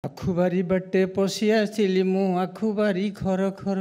आखुबारी बाटे पशि आसिली मु आखुबारी खर खर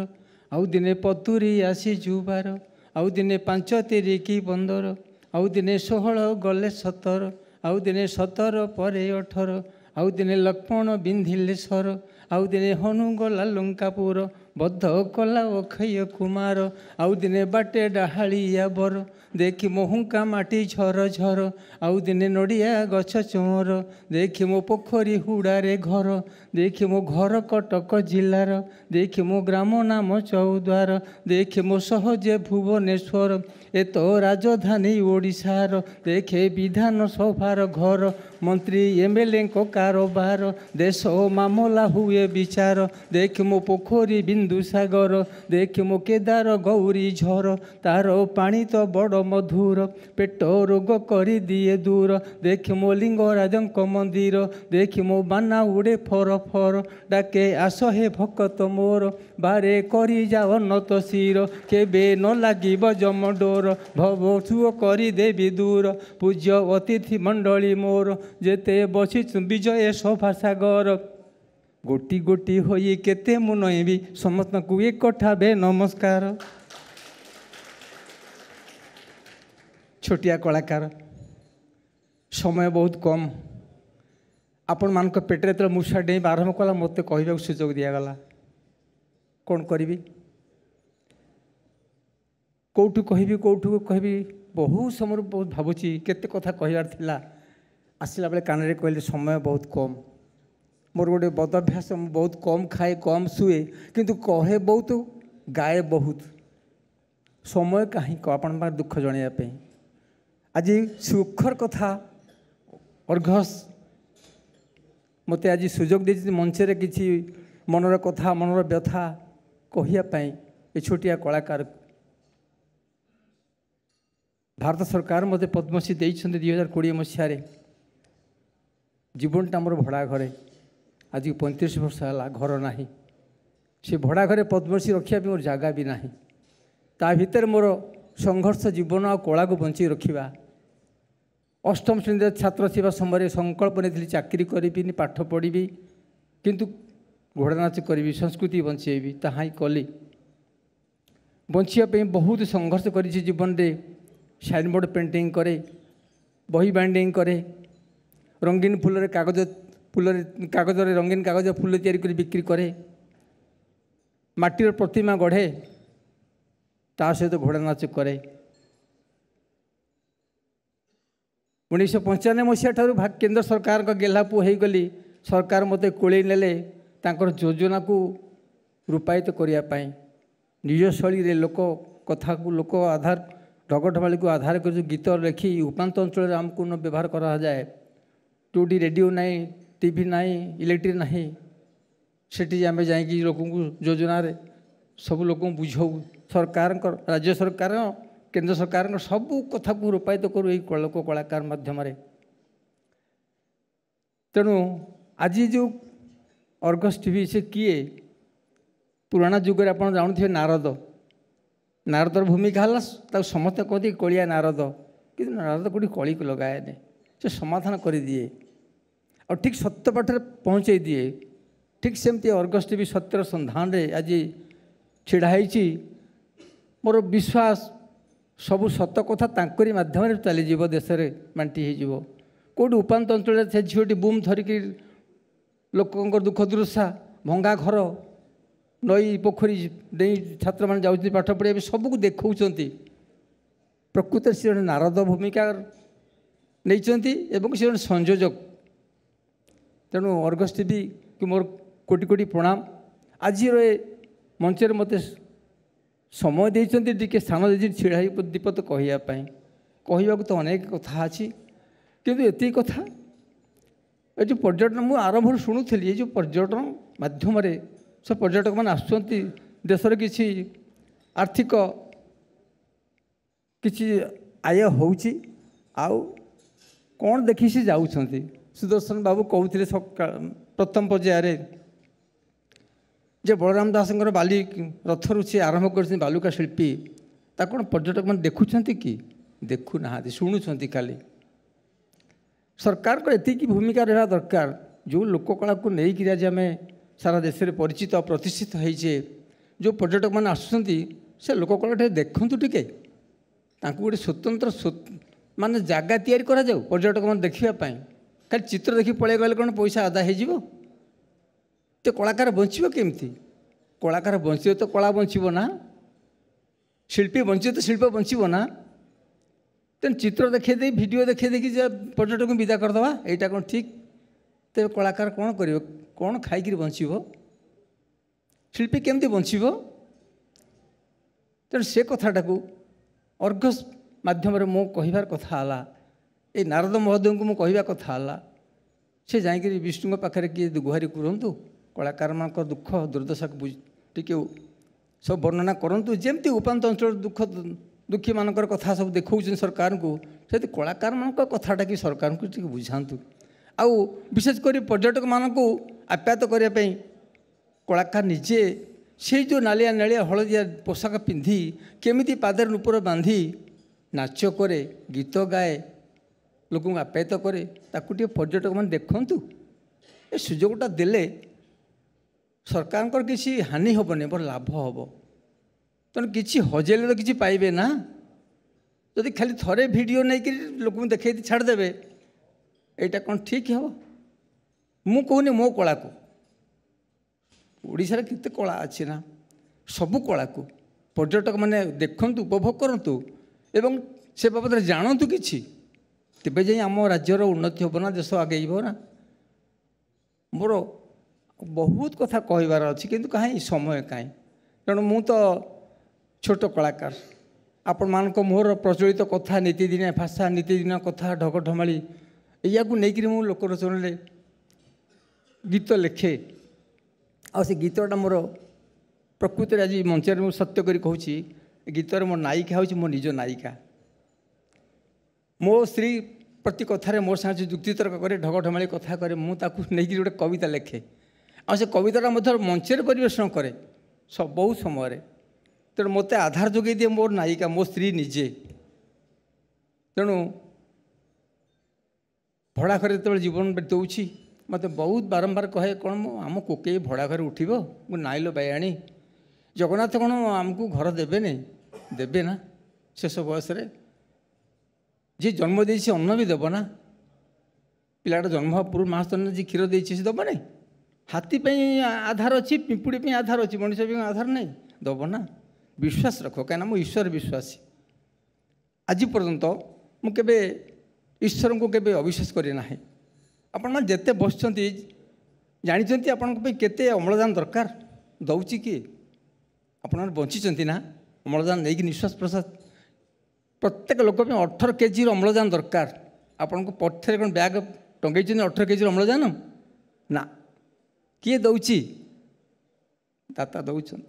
आउ दिने पतुरी आसी जुबार आउ दिने 5 तिरिकी 15 आउ दिने 16 गले 17 आउ दिने 17 परे 18 आउ दिने लक्ष्मण बिंधिले सर आउ दिने हनु गला लंकापुर बद्ध कला अक्षय कुमार आउ दिने बाटे डाहालिया बर देखी मो हुंका माटी झर झर आउ दिने नड़िया गछ चोर देखी मो पोखरी हुड़ारे घर देखी मो घर कटक जिलार देखी मो ग्राम नाम चौद्वार देखी मो सहजे भुवनेश्वर ए तो राजधानी ओडिशार देखे विधान सभार घर मंत्री एमएलए को कारोबार देश मामला हुए विचार देख मो पोखरी बिंदु सागर देख मो केदार गौरी झर तार पानी तो बड़ मधुर पेट रोग करी दिए दूर देख मो लिंगराज मंदिर देख मो बाना उड़े फर फर डाके आस हे भक्त मोर बारे करी जाओ नत शिर केबे न लागिब जमडोर भव छुओ करी देवी दूर पूज्य अतिथि मंडली मोर जेते बसी विजय सभा सागर गोटी गोटी होई केते मु नईबी समस्त को एक ठाबे नमस्कार। छोटिया कलाकार समय बहुत कम आपण मान पेटे जो मूषा डेई आरंभ कला मत कह सुजोग दिगला कौन करी कौटू कहबी बहुत समय बहुत भावुची केते कथा कहबार थिला आसला बेले कान कहले समय बहुत कम मोर गोटे बद अभ्यास बहुत कम खाए कम शुए किंतु कहे बहुत गाए बहुत समय कहीं आपण दुख जनाइवाई आज सुखर कथा अर्घस मते आज सुजोग दे मंचरे किसी मनर कथा मनर व्यथा कहवाई ए छोटिया कलाकार भारत सरकार मते पद्मश्री देइछन्ते 2020 मसीह जीवनटा मोर भड़ा घरे आज 35 वर्ष है घर ना से भड़ा घरे पद्मश्री रखा मोर जगह भी ना ता भीतर मोर संघर्ष जीवन आ कला को बंची रखा अष्टम श्रेणी छात्र थी समय संकल्प नहीं चाकरी करी पाठ पढ़ी किंतु घोड़ा नाच करी संस्कृति बंचेबी ताहा ही कली बचापी बहुत संघर्ष कर जीवन में साइन बोर्ड पेंटिंग करे बही बाइंडिंग करे रंगीन फूल कागज रंगीन कागज फूल तैयारी कर बिक्री करे माटीर प्रतिमा गढ़े ता सहित घोड़ा नाच करे 1995 मसीहा ठारू केंद्र सरकार का गेलापु हो गली सरकार मते कोले नेले तांकर योजना को रूपायित करने निज शैली लोक कथा को लोक आधार ढगढमाली को आधार कर गीत लिखी उपात अंचल आमको न व्यवहार करा जाए टूटी रेडियो ना टीवी ना इलेक्ट्रिक ना सेठी आम जा लोक योजना सब लोक बुझाऊ सरकार राज्य सरकार केंद्र सरकार सब कथा को रूपायित करूँ ये लोक कलाकार माध्यम तेणु आज जो अर्गस टीवी से किए पुराना जुगे आप जानते नारद नारदर भूमिका है समस्त कहते कलिया नारद कि नारद कौटी कली को लगाए से समाधान कर दिए और ठीक सत्य पाठर पहुँचे दिए ठीक सेमती अर्गस टीवी सत्यर सन्धान रे आज छिड़ाई मोर विश्वास सबू सत कथा तांकरी माध्यम चलीज देश में बांटी हो कौटी उपात अंचल से झीटी बुम धरिकी लोक दुख दुर्दशा भंगा घर नई पोखरी नहीं छात्र मैंने जाऊँ पाठ पढ़ा सबको देखा प्रकृत से नारद भूमिका नहीं से संयोजक तेणु अर्गस टीवी कि मोर कोटि कोटि प्रणाम आज मंचर मत समय देते स्थान दे छिड़ा दीपत कहवाई कहवाक तो अनेक कथा अच्छी किंतु एति कथा ये जो पर्यटन मुझे आरंभ शुणुली जो पर्यटन माध्यम सब पर्यटक मैंने आसुँच देशर किसी आर्थिक किसी आय हो कौन देखी सी जाऊँ सुदर्शन बाबू कहते प्रथम पर्यायर जे बलराम दास बाली रथर सी आरंभ कर बालुका शिल्पी कौन पर्यटक मैंने देखुं कि देखु ना शुणुंट खाली सरकार को एति भूमिका रहा दरकार जो लोककला को लेकिन आज आम सारा देश में परिचित प्रतिष्ठित होइछे जो पर्यटक मैंने आसुँच से लोककला देखु टे गोटे स्वतंत्र माने जगह तैयारी करा जाऊ पर्यटक मैंने देखापी खाली चित्र देखी पलि गले कौन पैसा आदा हो तो कलाकार बंचब केमती कलाकार बंचे तो कला बंचब ना शिल्पी बंचे तो शिल्प बंचब ना तेन चित्र देखे दे वीडियो देखे देखी पर्यटक विदा करदे यहाँ कौन ठीक तेज कलाकार कौन कर कौन खाई बंचब शिल्पी केमती बंचब तेणु से कथाटा को अर्गस माध्यम मो कहिबार कथा है ये नारद महोदय को मुझे कथा है से जाकि विष्णु पाखे किए गुहारी करूँ कलाकार मान दुख दुर्दशा को टी सब वर्णना करूँ जमती उपात अंचल दुख दुखी मान कथा सब देखा सरकार को से कलाकार मान कथाटा कि सरकार को टी बुझातु आउ विशेषकर पर्यटक मान को आप्यायित करने कलाकार निजे से जो नालिया नालिया हलदिया पोशाक पिंधि केमिति पादर नुपुर बांधि नाच करे गीत गाए लोक आप्यायित करे ताकू पर्यटक मैंने देखूँ ए सुजोगटा देले सरकार किसी हानि हेनी बड़ लाभ हम तेणु किसी हजेले तो किसी पाइबे ना जदि खाली थरे वीडियो नहीं कि लोक देखे छाड़देवे यहाँ कौन ठीक हे मु कहूनी मो कला को ओडिशा केते कला अच्छी ना सबू कला को पर्यटक मैंने देखु उपभोग करूँ एवं से बाबद जानतु कि तेबे जाई आम राज्यर उन्नति हम ना देश आगे ना मोर बहुत कथा कहबार अच्छी किंतु कहीं समय कहीं तेणु मु तो छोट कलाकार आपण मान मोर प्रचलित कथा नीतिदिनिया भाषा नीतिदिनिया कथा ढगढमाली या नहीं मु लोकरचन गीत लिखे आ से गीतटा मोर प्रकृति आज मंचर मुझे सत्य करी कहूँ गीतर मो नायिका हूँ मो निज नायिका मो स्त्री प्रति कथार मोर साथ जुक्तितर्क करे ढगढमाली कथा करे मुझे नहीं गोटे कविता लिखे आ से कविताटा मंचर परिवेषण करे सब बहुत समय तेणु मत आधार जोगे दिए मोर नायिका मो स्त्री निजे तेणु भड़ा घर जो जीवन बिताऊँगी मत बहुत बारंबार कहे कौन आम कोके भड़ा घर उठब मु नाइलो बायाणी जगन्नाथ कौन आमको घर देवे नहीं देवे ना शेष बयस जी जन्म दे अन्न भी देव ना पिलाटा जन्म पूर्व महास्तन जी क्षीर दे दब नहीं हाथी आधार अच्छी पिंपुड़ी आधार अच्छी मनीष आधार नहीं दब ना विश्वास रख कहीं ईश्वर विश्वासी आज पर्यंत मुझे ईश्वर को केवे अविश्वास करना आपण मैंने जिते बस जानते आपण केते अम्लजान दरकार दौची किए आपण बंची ना अम्लजान नहीं निश्वास प्रश्वास प्रत्येक लोक 18 केजी अम्लजान दरकार आपण को पथर कौन बैग टंगे 18 केजी अम्लजान ना किए दौची दाता दौरान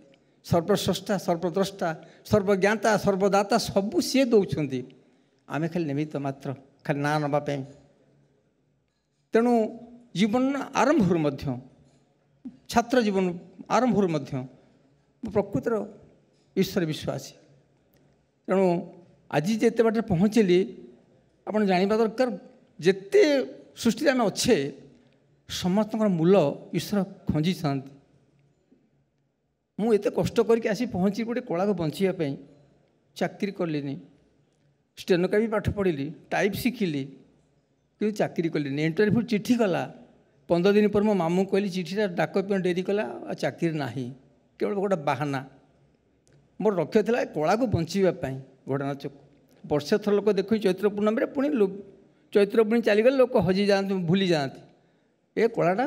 सर्वस्रष्टा सर्वद्रष्टा सर्वज्ञाता सर्वदाता सबू सी दौरान आम खाली निमित्त मात्र खाली ना नापी तेणु जीवन आरंभ छात्र जीवन आरंभ प्रकृतिर ईश्वर विश्वासी तेणु आज जिते बाटे पहुँचली आप जानवा दरकार जिते सृष्टि आम अच्छे समस्त मूल ईश्वर खोजी मुझे कष्ट करके आसी पहुँची गोटे कला को बचापी चाकरी कलिनी स्टेनोग्राफी पाठ पढ़ी टाइप शिखिली कि चाकरी कलिनी इंटरव्यू चिठी गला 15 दिन पर मो मामू कहली चिठीटा डाक डेरी कला चाकरी ना केवल गोटे बाहाना मोर लक्ष्य था कला को बचापी घोड़ा नाच वर्षे थर लोक देख चैत्र पूर्णमी पुणी चैत्र पुणी चलीगले लोक हजि जाते भूली जाती ए कलाटा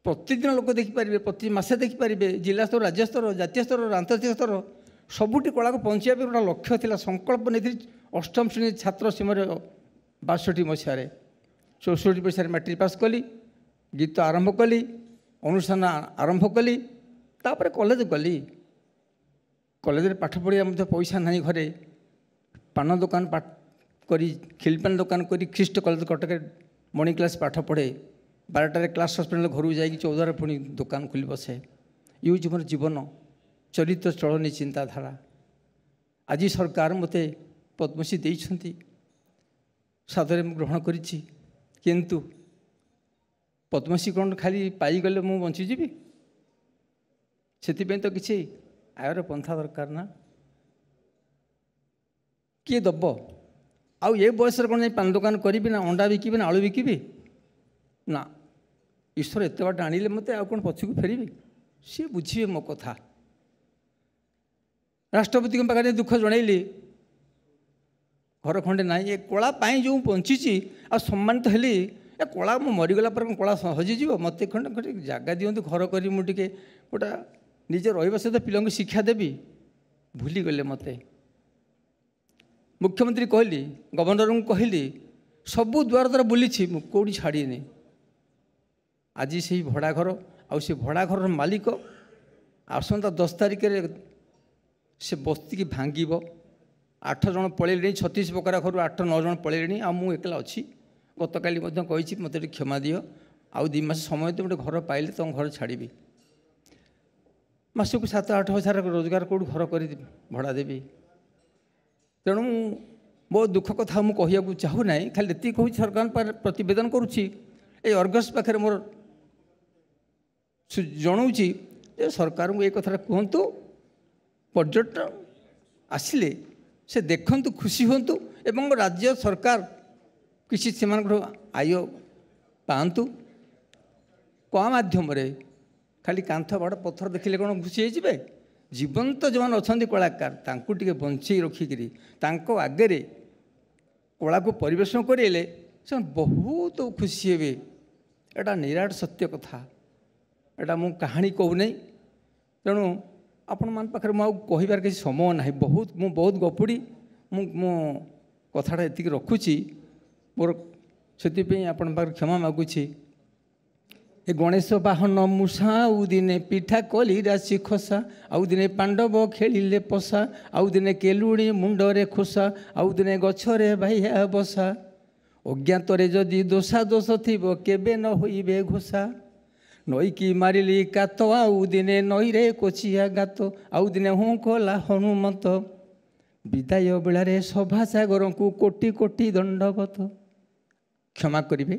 प्रतिदिन लोक देखिपारे प्रति मसे देखिपारे जिला स्तर राज्य स्तर जातीय स्तर आंतर्जातिक स्तर सबुटी कला को पहुँचापी गोटे लक्ष्य था संकल्प नहीं अष्टम श्रेणी छात्र सीमर 62 मसीह 64 मसीह मैट्रिक पास कली गीत आरंभ कली अनुष्ठान आरंभ कली तापर कॉलेज गली कॉलेज पाठ पढ़िया पैसा ना घरे पान दुकान करी खिलपान दुकान करी ख्रीष्ट कॉलेज कटक मॉर्निंग क्लास पाठ पढ़े 12टार क्लास सस्पेंड घर जा 14 पुणी दुकान खोली बसे ये मोर जीवन चरित्र चलनी चिंताधारा आज सरकार मते पद्मश्री देइछंती सादरे ग्रहण करिछि किंतु पद्मश्री खाली पाईगले मु बंचीजी से तो किसी आयर पंथा दरकार ना किए दब आउ ये बयस कौन पान दुकान करी ना अंडा बिकबी ना आलू बिकबी ना ईश्वर एत बाट आनिले मत आ कौन पछक फेरबी सी बुझे मो कथा राष्ट्रपति पाखे दुख जनइली घर खंडे ना ये कला जो बंची आ सम्मानित हेली ए कला मु मरीगला पर कला हजिज मत खंडे खंडे जगह दिंतु घर कर मुझे गोटा निजे रहा सहित पिला शिक्षा देवी भूली गले मत मुख्यमंत्री कहली गवर्नर को कहली सबू द्वार द्वारा बुली कौटी छाड़ीनी आज से भड़ा घर से भड़ा घर मालिक आसंता 10 तारिख से बस्ती की भांग 8 जन पलैले 36 प्रकार घर 8-9 जन पलैले आ मु एकला अच्छी गत काली कही मत क्षमा दियो आउ 2 मास समय तो गोटे घर पाइले तुम घर छाड़ी मासक 7-8 हजार रोजगार कौट घर कर भड़ा देवी तेणु मो दुख कथा मुझे कहूँ चाहूना खाली ये कहूँ सरकार प्रतिवेदन करुच्ची अर्गस पाखे मोर जनाऊँगी सरकार को ये कथा कहतु पर्यटन आसिले से देखु खुशी हूँ एवं राज्य सरकार किसी से आय पातु क्या मध्यम खाली कांथ बाड़ पत्थर देखिले कौन खुशी हो जीवंत जो मैंने अच्छा कलाकार तांकु टिके बंचे रखिकी आगे कला को परिवेशन करेले से बहुत खुशी हे एटा निराट सत्य कथा एटा मु कहानी कहूना तेणु आपण मान पाखे मुझे कहार किसी समय ना बहुत गपुड़ी मो कथाटा ये रखुची मोर से आपण पाखे क्षमा मागुची ए गणेश बाहन मूषा आउ दिने पिठा कली राशि खसा आउ दिने पांडव खेलिले पसा आउ दिने केलुड़ी मुंडरे खोसा आउ दिने गछरे भाइया बसा अज्ञातरे जदि दोषा दोष थिबो केबे न होइबे घोषा नई की मारिली कात आउ दिने नई रे कोचिया गात आउ दिने हूँ कला हनुमत विदाय बेलारे सभा सागर को कोटि कोटि दंडवत क्षमा करिवे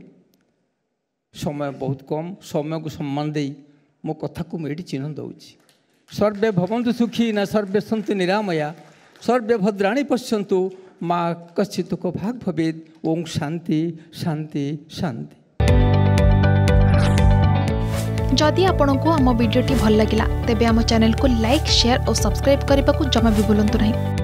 समय बहुत कम समय को सम्मान दे मो कथा को मुझे चिन्ह दूची सर्वे भवन्तु सुखी ना सर्वे सन्तु निरामया सर्वे भद्राणि पश्यन्तु माँ कश्चित् को भाग भवेद ओम शांति शांति शांति। जदि आपंक आम भिडी भल लगा तेब आम चैनल को लाइक शेयर और सब्सक्राइब करने को जमा भी भूलु नहीं।